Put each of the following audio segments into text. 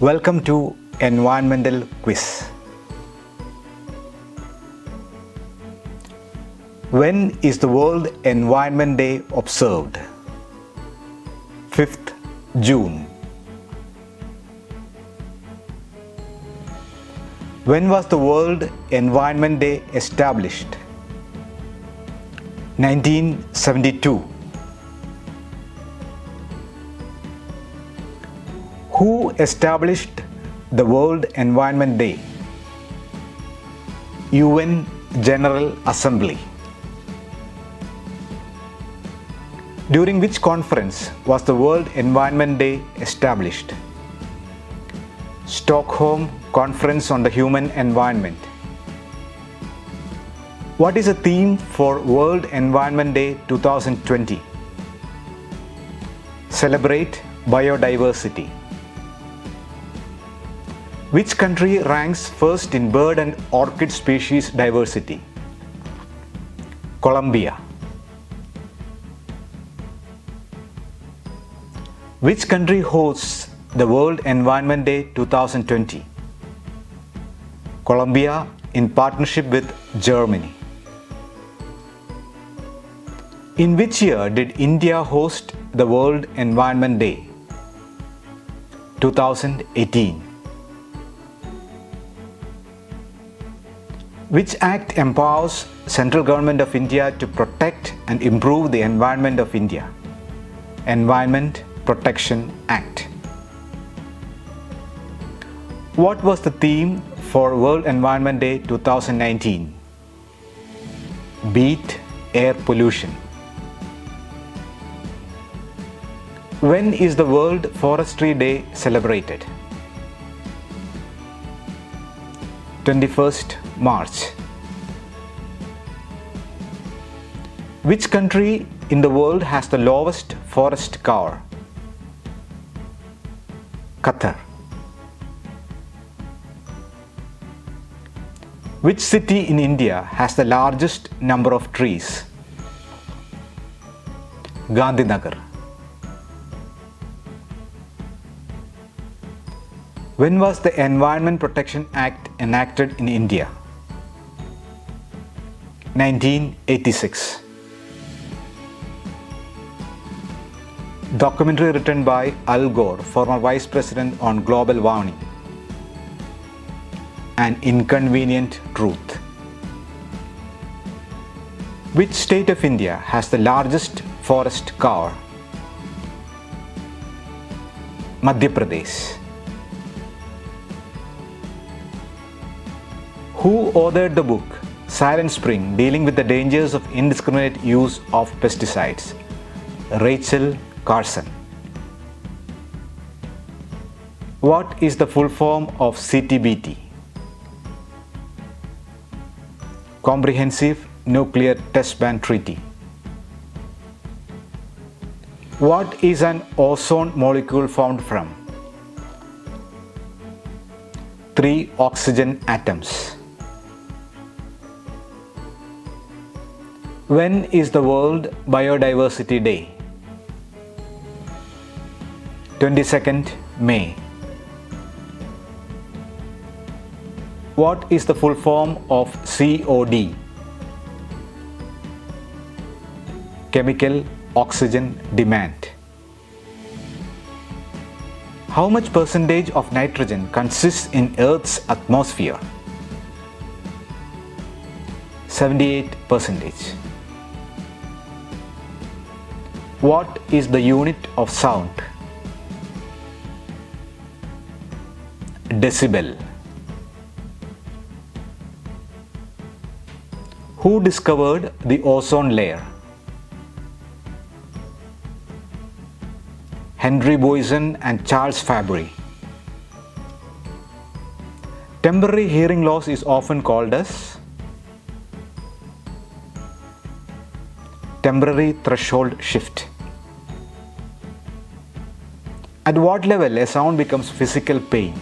Welcome to Environmental Quiz. When is the World Environment Day observed? 5th June. When was the World Environment Day established? 1972. Who established the World Environment Day? UN General Assembly. During which conference was the World Environment Day established? Stockholm Conference on the Human Environment. What is the theme for World Environment Day 2020? Celebrate biodiversity. Which country ranks first in bird and orchid species diversity? Colombia. Which country hosts the World Environment Day 2020? Colombia in partnership with Germany. In which year did India host the World Environment Day? 2018. Which act empowers Central Government of India to protect and improve the environment of India? Environment Protection Act. What was the theme for World Environment Day 2019? Beat air pollution. When is the World Forestry Day celebrated? 21st March. Which country in the world has the lowest forest cover? Qatar. Which city in India has the largest number of trees? Gandhinagar. When was the Environment Protection Act enacted in India? 1986. Documentary written by Gore, former Vice President, on global warming. An Inconvenient Truth. Which state of India has the largest forest cover? Madhya Pradesh. Who authored the book Silent Spring, dealing with the dangers of indiscriminate use of pesticides? Rachel Carson. What is the full form of CTBT? Comprehensive Nuclear Test Ban Treaty. What is an ozone molecule formed from? 3 oxygen atoms. When is the World Biodiversity Day? 22nd May. What is the full form of COD? Chemical Oxygen Demand. How much percentage of nitrogen consists in Earth's atmosphere? 78%. What is the unit of sound? Decibel. Who discovered the ozone layer? Henry Boyson and Charles Fabry. Temporary hearing loss is often called as temporary threshold shift. At what level a sound becomes physical pain?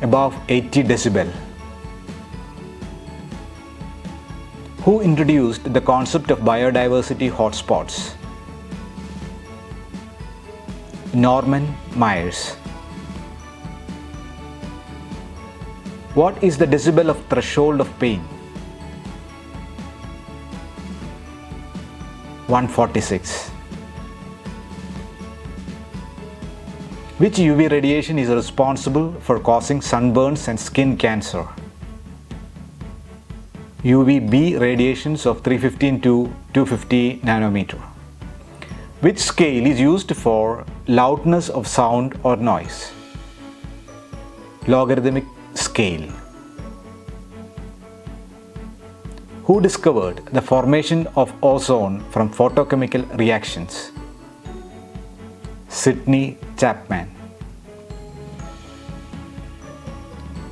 Above 80 decibel. Who introduced the concept of biodiversity hotspots? Norman Myers. What is the decibel of threshold of pain? 146. Which UV radiation is responsible for causing sunburns and skin cancer? UVB radiations of 315 to 250 nanometer. Which scale is used for loudness of sound or noise? Logarithmic scale. Who discovered the formation of ozone from photochemical reactions? Sidney Chapman.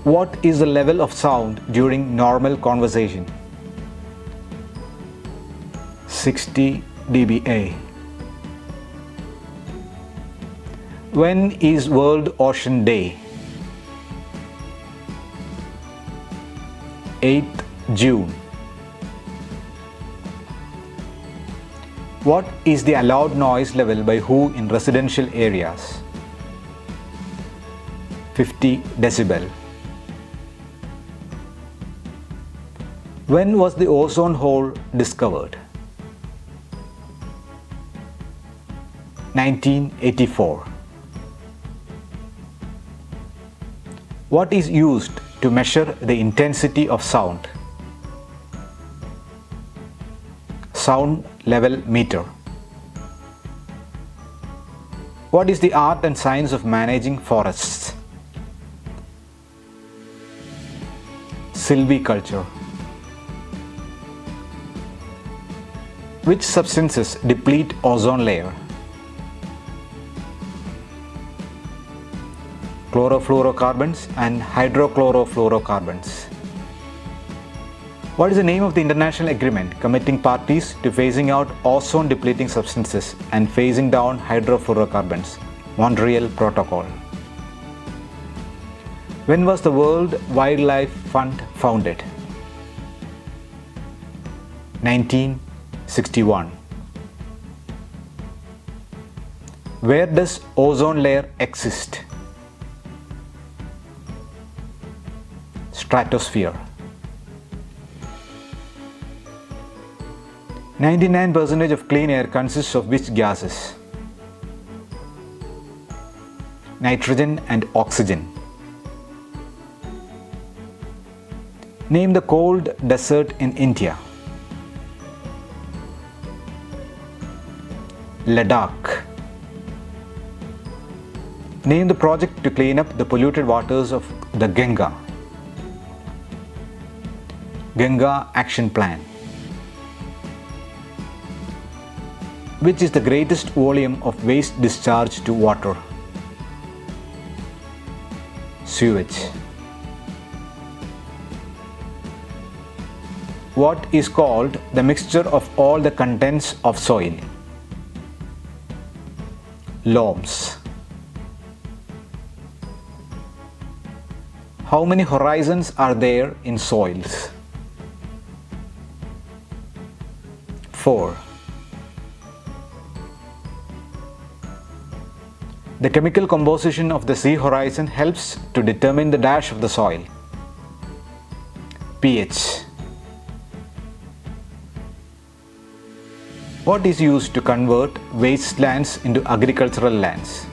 What is the level of sound during normal conversation? 60 dBA. When is World Ocean Day? 8th June. What is the allowed noise level by WHO in residential areas? 50 decibel. When was the ozone hole discovered? 1984. What is used to measure the intensity of sound? Sound level meter. What is the art and science of managing forests? Silviculture. Which substances deplete ozone layer? Chlorofluorocarbons and hydrofluorocarbons. What is the name of the international agreement committing parties to phasing out ozone depleting substances and phasing down hydrofluorocarbons? Montreal Protocol. When was the World Wildlife Fund founded? 1961. Where does ozone layer exist? Stratosphere. 99% of clean air consists of which gases? Nitrogen and oxygen. Name the cold desert in India. Ladakh. Name the project to clean up the polluted waters of the Ganga. Ganga Action Plan. Which is the greatest volume of waste discharge to water? Sewage. What is called the mixture of all the contents of soil? Loams. How many horizons are there in soils? 4. The chemical composition of the sea horizon helps to determine the dash of the soil. pH. What is used to convert wastelands into agricultural lands?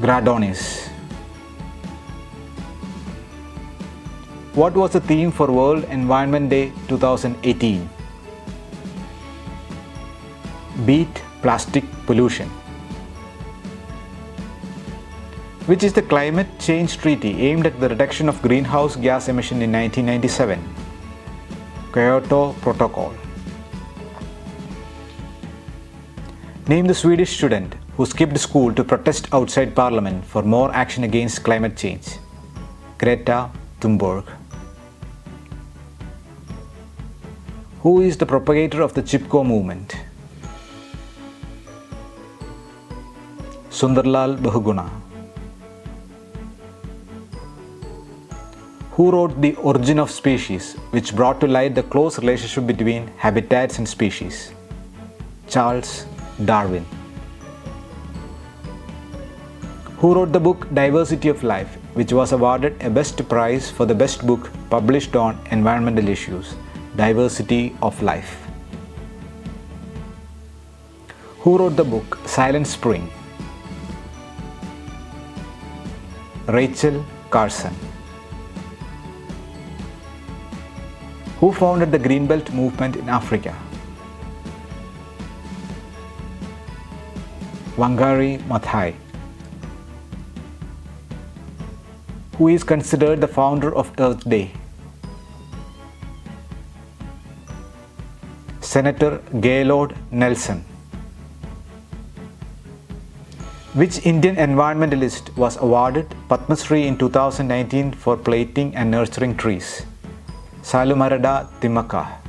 Gradonis. What was the theme for World Environment Day 2018? Beat plastic pollution. Which is the climate change treaty aimed at the reduction of greenhouse gas emission in 1997? Kyoto Protocol. Name the Swedish student who skipped school to protest outside Parliament for more action against climate change. Greta Thunberg. Who is the propagator of the Chipko movement? Sundarlal Bahuguna. Who wrote The Origin of Species, which brought to light the close relationship between habitats and species? Charles Darwin. Who wrote the book Diversity of Life, which was awarded a Best Prize for the best book published on environmental issues? Diversity of Life. Who wrote the book Silent Spring? Rachel Carson. Who founded the Greenbelt movement in Africa? Wangari Maathai. Who is considered the founder of Earth Day? Senator Gaylord Nelson. Which Indian environmentalist was awarded Padma Sree in 2019 for planting and nurturing trees? Salumarada Timaka.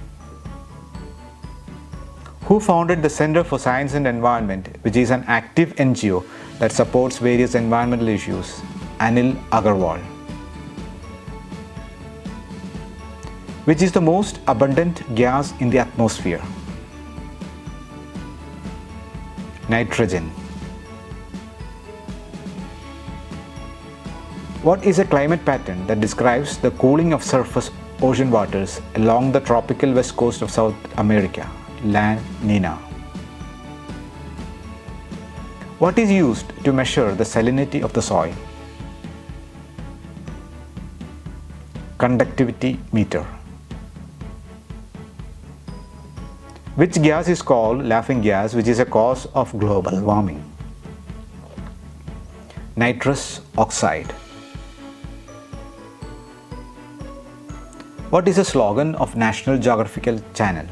Who founded the Center for Science and Environment, which is an active NGO that supports various environmental issues? Anil Agarwal. Which is the most abundant gas in the atmosphere? Nitrogen. What is a climate pattern that describes the cooling of surface ocean waters along the tropical west coast of South America? La Nina. What is used to measure the salinity of the soil? Conductivity meter. Which gas is called laughing gas, which is a cause of global warming? Nitrous oxide. What is the slogan of National Geographic Channel?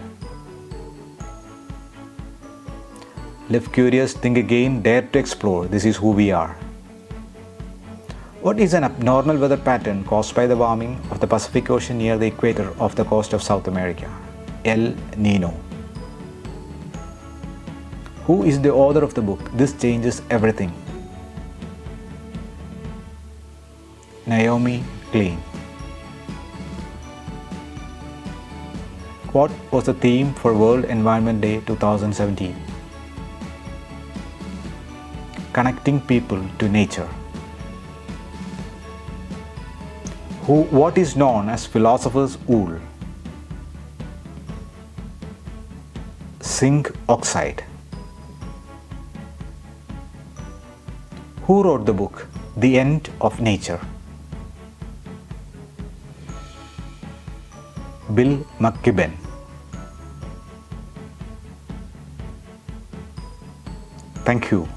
Live curious, think again, dare to explore. This is who we are. What is an abnormal weather pattern caused by the warming of the Pacific Ocean near the equator of the coast of South America? El Nino. Who is the author of the book This Changes Everything? Naomi Klein. What was the theme for World Environment Day 2017? Connecting people to nature. What is known as philosopher's wool? Zinc oxide. Who wrote the book The End of Nature? Bill McKibben. Thank you.